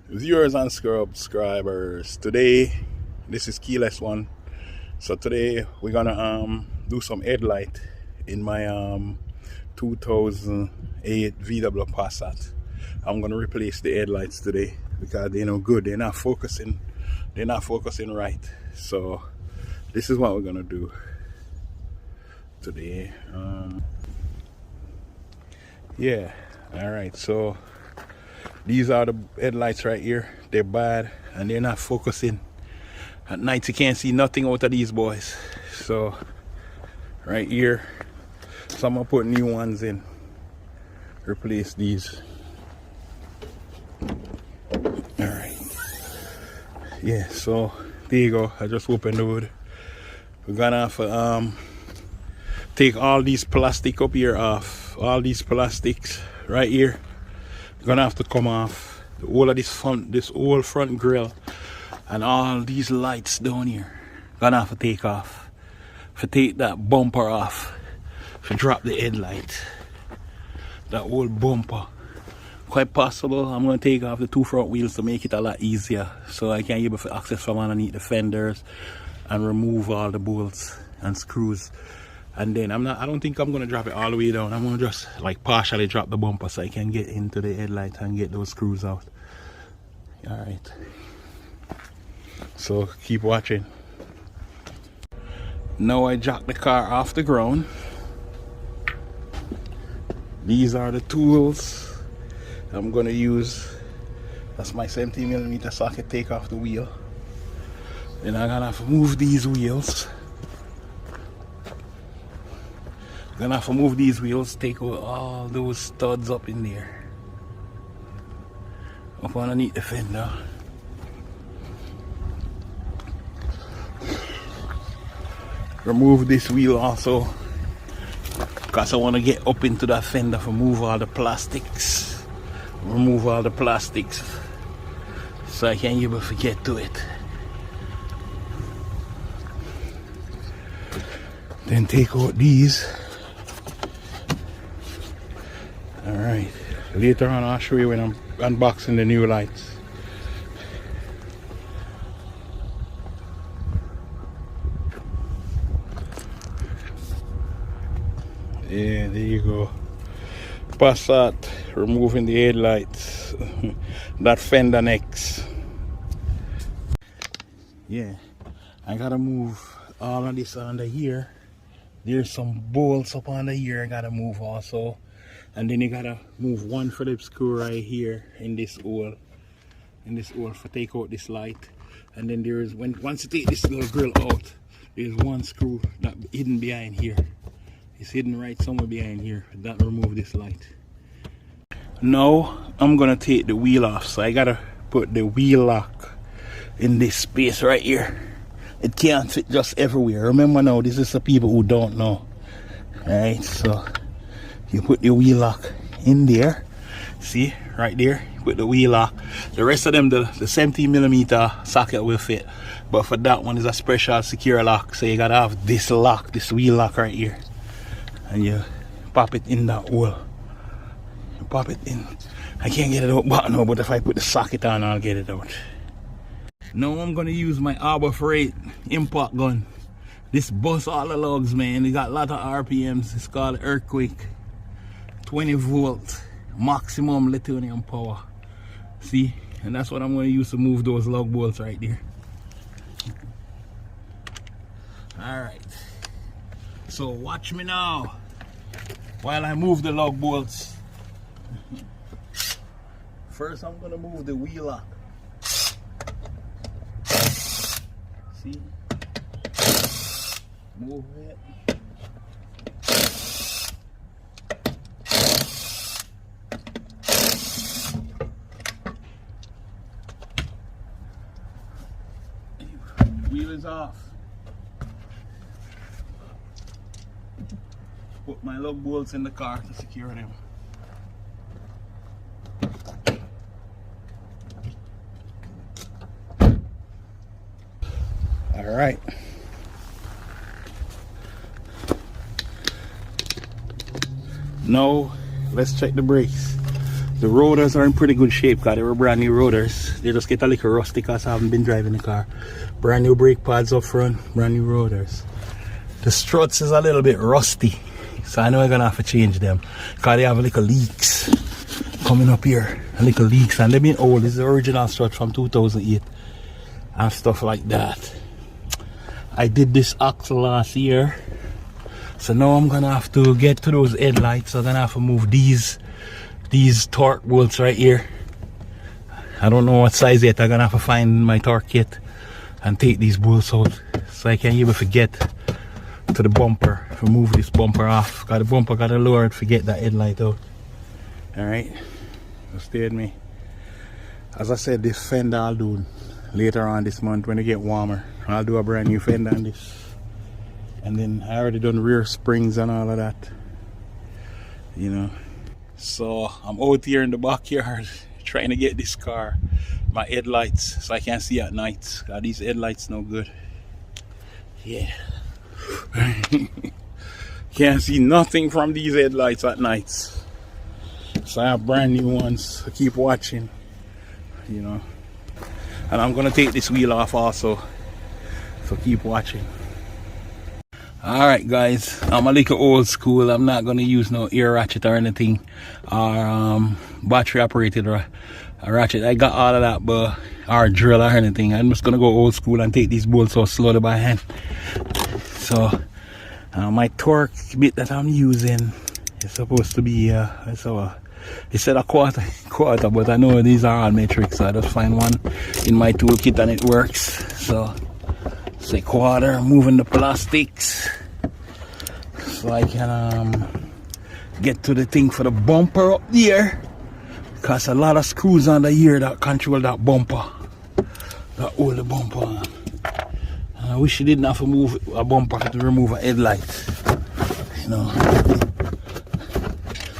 Viewers and subscribers, today this is keyless one. So today we're gonna do some headlight in my 2008 VW Passat. I'm gonna replace the headlights today because they're no good. They're not focusing right. So this is what we're gonna do today. Yeah, all right. So these are the headlights right here. They're bad and they're not focusing. At night you can't see nothing out of these boys. So right here, so I'm gonna put new ones in. Replace these. Alright. Yeah, so there you go. I just opened the hood. We're gonna have to take all these plastic up here off. All these plastics right here. Gonna have to come off the whole of this whole front grill and all these lights down here. Gonna have to take off. To take that bumper off. To drop the headlight. That whole bumper. Quite possible I'm gonna take off the two front wheels to make it a lot easier, so I can be able to access from underneath the fenders and remove all the bolts and screws. And then I don't think I'm gonna drop it all the way down. I'm gonna just like partially drop the bumper so I can get into the headlight and get those screws out. Alright. So keep watching. Now I jack the car off the ground. These are the tools I'm gonna use. That's my 70mm socket, take off the wheel. Then I'm gonna have to move these wheels. Gonna have to move these wheels, take out all those studs up in there, up underneath the fender. Remove this wheel also, because I want to get up into that fender to move all the plastics. Remove all the plastics so I can able to get to it. Then take out these. Alright, later on I'll show you when I'm unboxing the new lights. Yeah, there you go. Passat, removing the headlights. That fender next. Yeah, I gotta move all of this under here. There's some bolts up under here I gotta move also. And then you gotta move one Phillips screw right here in this hole. For take out this light. And then there is once you take this little grill out, there's one screw that hidden behind here. It's hidden right somewhere behind here. That remove this light. Now I'm gonna take the wheel off. So I gotta put the wheel lock in this space right here. It can't fit just everywhere. Remember now, this is for people who don't know. Alright, so you put the wheel lock in there. See, right there, you put the wheel lock. The rest of them, the 70mm socket will fit. But for that one is a special secure lock. So you gotta have this lock, this wheel lock right here. And you pop it in that hole. You pop it in. I can't get it out back now, but if I put the socket on, I'll get it out. Now I'm gonna use my Harbor Freight impact gun. This busts all the logs, man. It got a lot of RPMs. It's called Earthquake. 20 volt maximum lithium power. See, and that's what I'm going to use to move those lug bolts right there. All right, so watch me now while I move the lug bolts. First I'm going to move the wheel lock. See, move it. Wheel is off. Put my lug bolts in the car to secure them. All right. Now let's check the brakes. The rotors are in pretty good shape because they were brand new rotors. They just get a little rusty because I haven't been driving the car. Brand new brake pads up front, brand new rotors. The struts is a little bit rusty, so I know I'm gonna have to change them because they have a little leaks coming up here. A little leaks, and they've been old. This is the original strut from 2008 and stuff like that. I did this axle last year, so now I'm gonna have to get to those headlights. So I'm gonna have to move these torque bolts right here. I don't know what size yet. I'm gonna have to find my torque kit and take these bolts out so I can able to get to the bumper, remove this bumper off. Got the bumper got to lower it to get that headlight out. Alright, so stay with me. As I said, this fender I'll do later on this month when it get warmer. I'll do a brand new fender on this. And then I already done rear springs and all of that, you know. So I'm out here in the backyard trying to get this car my headlights so I can see at night. Got these headlights no good. Yeah. Can't see nothing from these headlights at nights. So I have brand new ones. So keep watching, you know. And I'm gonna take this wheel off also. So keep watching. Alright guys, I'm a little old school. I'm not gonna use no air ratchet or anything, or battery operated or a ratchet. I got all of that, but or drill or anything. I'm just gonna go old school and take these bolts out slowly by hand. So my torque bit that I'm using is supposed to be it said a quarter, but I know these are all metric, so I just find one in my toolkit and it works. So say quarter, moving the plastics so I can get to the thing for the bumper up there, because a lot of screws under here that control that bumper, that hold the bumper on. And I wish you didn't have to move a bumper to remove a headlight, you know.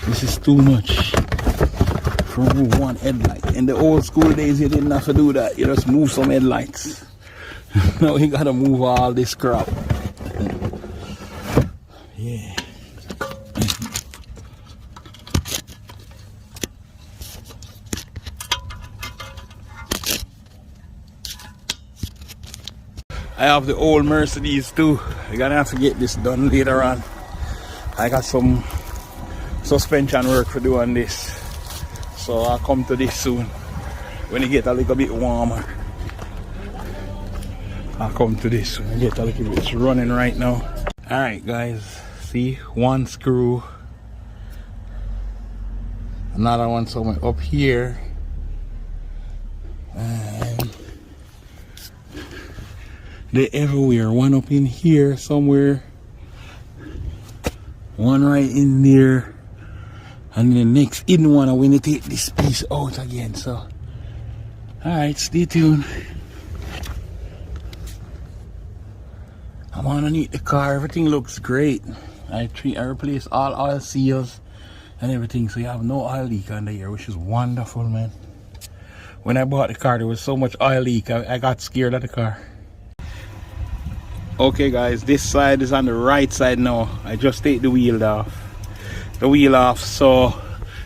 This is too much to remove one headlight. In the old school days you didn't have to do that, you just move some headlights. Now you gotta move all this crap. Yeah. I have the old Mercedes too. I'm gonna have to get this done later on. I got some suspension work to do on this, so I'll come to this soon when it get a little bit warmer. I'll come to this when it get a little bit. It's running right now. Alright guys, see, one screw, another one somewhere up here, and they're everywhere. One up in here somewhere, one right in there, and the next hidden one I'm gonna take this piece out again. So alright, stay tuned. I'm underneath the car. Everything looks great. I replaced all oil seals and everything, so you have no oil leak under here, which is wonderful, man. When I bought the car there was so much oil leak, I got scared of the car. Okay guys, this side is on the right side now. I just take the wheel off, so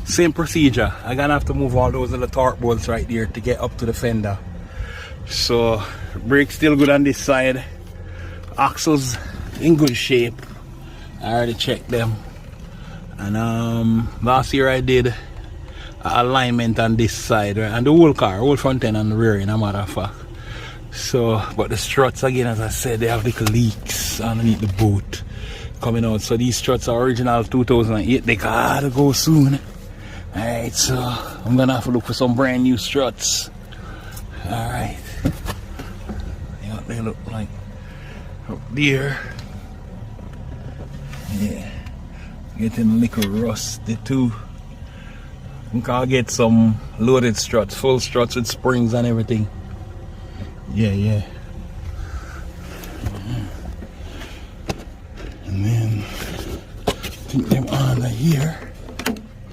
same procedure. I'm gonna have to move all those little torque bolts right there to get up to the fender. So brakes still good on this side, axles in good shape. I already checked them, and last year I did alignment on this side, right? And the whole car, whole front end and the rear end, a matter of fact. So, but the struts again, as I said, they have little leaks underneath the boot coming out. So these struts are original 2008. They gotta go soon. Alright, so I'm gonna have to look for some brand new struts. Alright, yeah, they look like up there. Yeah, getting a little rusty too. I think I'll get some loaded struts, full struts with springs and everything. Yeah. And then think them under here.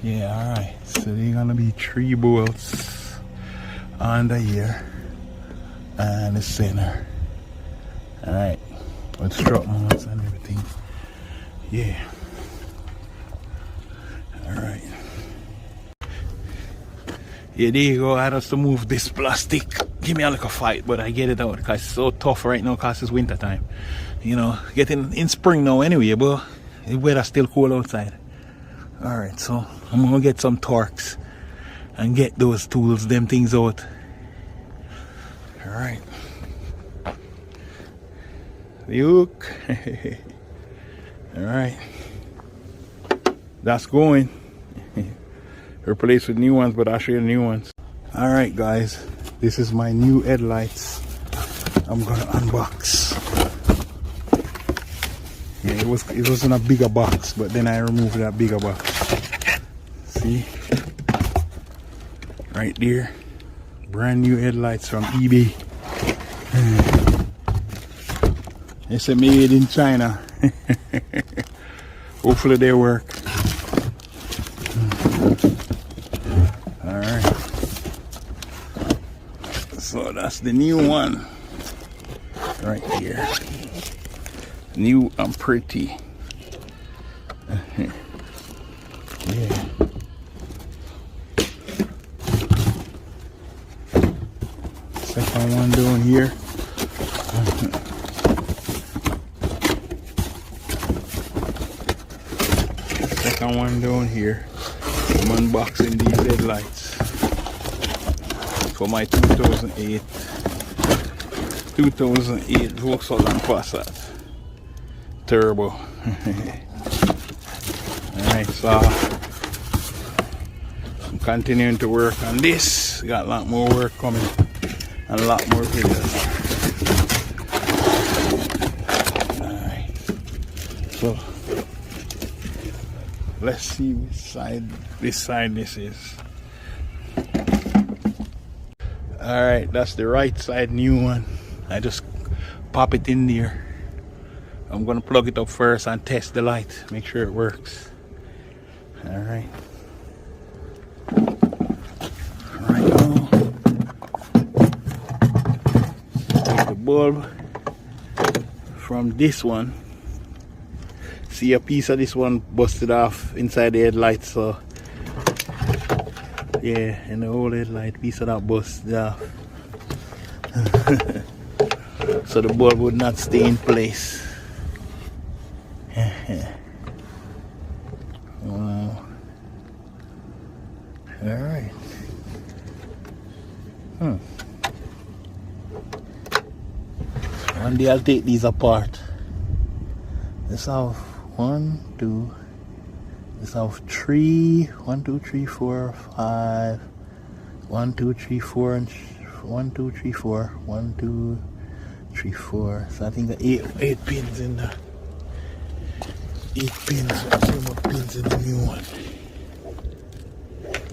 Yeah, alright. So they're gonna be 3 bolts under here and the center. Alright. With strut mounts and everything. Yeah. Alright. Yeah, there you go. I had to move this plastic. Give me a little fight, but I get it out because it's so tough right now because it's winter time. You know, getting in spring now anyway, but the weather's still cold outside. Alright, so I'm gonna get some torques and get those tools, them things out. Alright. Look. Alright. That's going. Replace with new ones, but I'll show you the new ones. Alright guys, this is my new headlights. I'm gonna unbox. Yeah, it was in a bigger box, but then I removed that bigger box. See? Right there. Brand new headlights from eBay. It's a made in China. Hopefully they work. Alright. So that's the new one. Right here. New and pretty. Yeah. Second one down here. Second one down here. I'm unboxing these headlights for my 2008 Volkswagen Passat Turbo. Alright, so I'm continuing to work on this. Got a lot more work coming and a lot more videos. Alright, so let's see which side this is. Alright, that's the right side, new one. I just pop it in there. I'm gonna plug it up first and test the light, make sure it works. Alright. Right now, take the bulb from this one. See, a piece of this one busted off inside the headlight, so yeah, and the whole headlight piece of that busted off. So the bulb would not stay in place. Wow. Alright. One day I'll take these apart. Let's have 1, 2. Let's have 3. 1, 2, 3, 4, 5. 1, 2, 3, 4, and 1, 2, 3, 4. 1, 2, 3, 4. So I think the 8 pins in the 8 pins. A few more pins in the new one.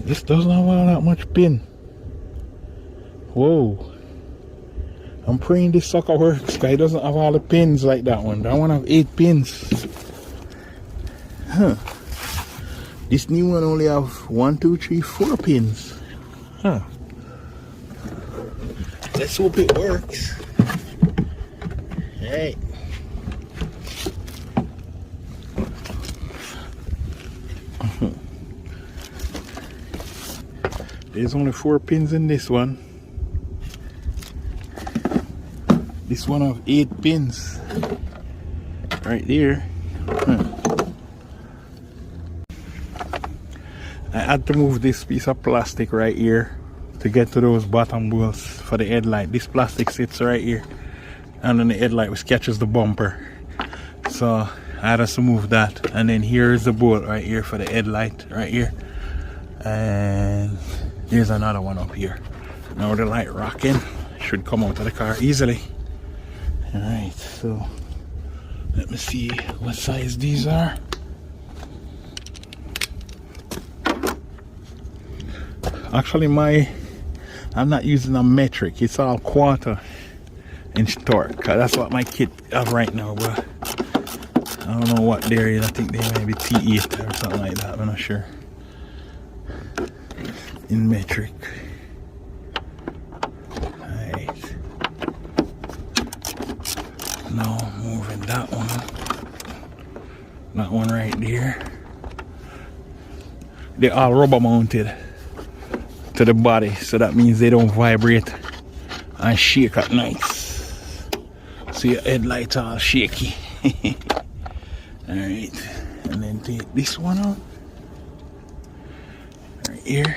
This doesn't have all that much pin. Whoa. I'm praying this sucker works. It doesn't have all the pins like that one. That one have 8 pins. Huh. This new one only have 1, 2, 3, 4 pins. Huh. Let's hope it works. Hey. There's only 4 pins in this one. This one have 8 pins. Right there. I had to move this piece of plastic right here to get to those bottom bolts for the headlight. This plastic sits right here, and then the headlight which catches the bumper. So I had to move that, and then here's the bolt right here for the headlight right here, and there's another one up here. Now the light rocking should come out of the car easily. Alright, so let me see what size these are. Actually, I'm not using a metric, it's all 1/4 inch torque. That's what my kit have right now, but I don't know what there is. I think they may be T8 or something like that, I'm not sure. In metric. Right. Now moving that one right there. They're all rubber mounted to the body, so that means they don't vibrate and shake at night. So your headlights all shaky. Alright, and then take this one out right here.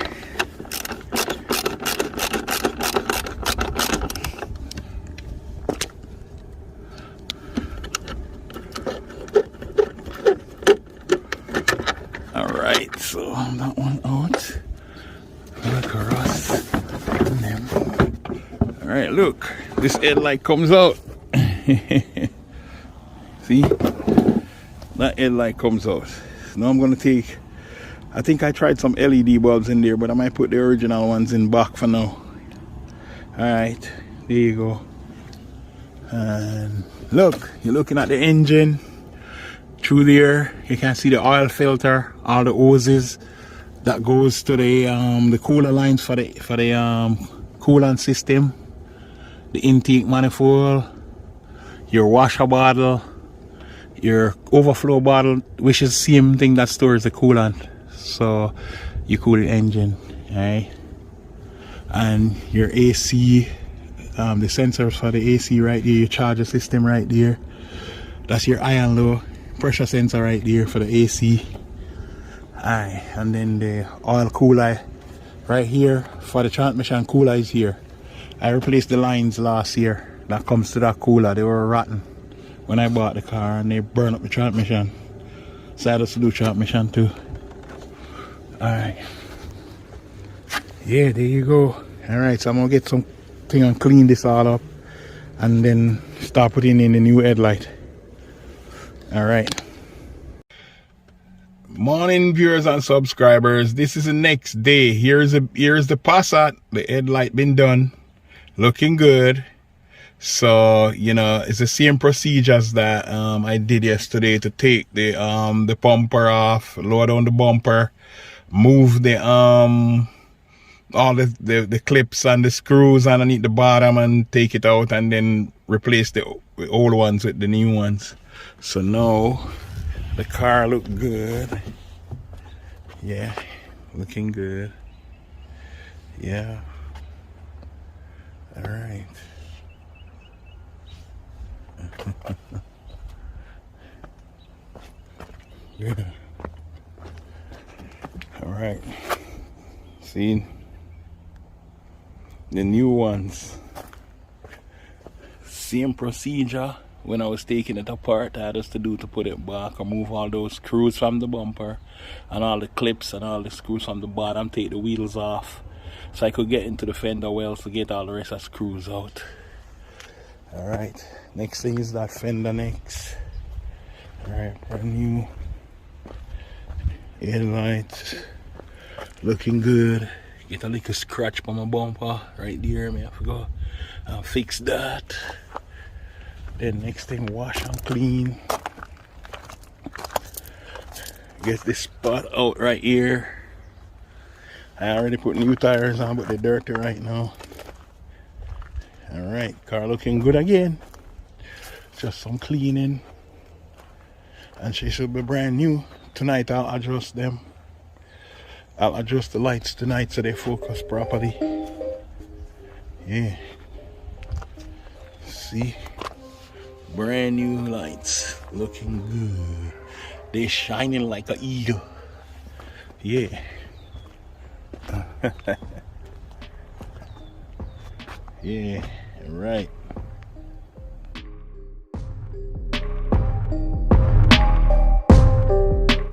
Alright, so that one out. Look at rust on them. Alright, look, this headlight comes out. See? That headlight comes out. Now I'm gonna take, I think I tried some LED bulbs in there, but I might put the original ones in back for now. Alright, there you go. And look, you're looking at the engine. Through there, you can see the oil filter, all the hoses that goes to the cooler lines for the coolant system, the intake manifold, your washer bottle, your overflow bottle, which is the same thing that stores the coolant, so you cool the engine, right? And your AC, the sensors for the AC right there, your charger system right there. That's your high and low pressure sensor right there for the AC. Aye, and then the oil cooler right here for the transmission cooler is here. I replaced the lines last year that comes to that cooler. They were rotten when I bought the car and they burned up the transmission. So I had to do transmission too. Alright. Yeah, there you go. Alright, so I'm gonna get something and clean this all up and then start putting in the new headlight. Alright. Morning viewers and subscribers. This is the next day. Here's the Passat. The headlight been done. Looking good. So, you know, it's the same procedures that I did yesterday to take the bumper off, lower down the bumper, move the all the clips and the screws underneath the bottom and take it out, and then replace the old ones with the new ones. So now the car look good. Yeah, looking good. Yeah. All right. Yeah. All right. See the new ones. Same procedure. When I was taking it apart, I had us to do to put it back, remove all those screws from the bumper and all the clips and all the screws from the bottom, take the wheels off so I could get into the fender wells to get all the rest of the screws out. Alright, next thing is that fender next. Alright, brand new headlights, looking good. Get a little scratch on my bumper right there, I have to go and fix that. Then next thing, wash and clean. Get this spot out right here. I already put new tires on, but they're dirty right now. Alright, car looking good again. Just some cleaning. And she should be brand new. Tonight I'll adjust them. I'll adjust the lights tonight so they focus properly. Yeah. See? Brand new lights, looking good. They're shining like an eagle. Yeah. Yeah, right.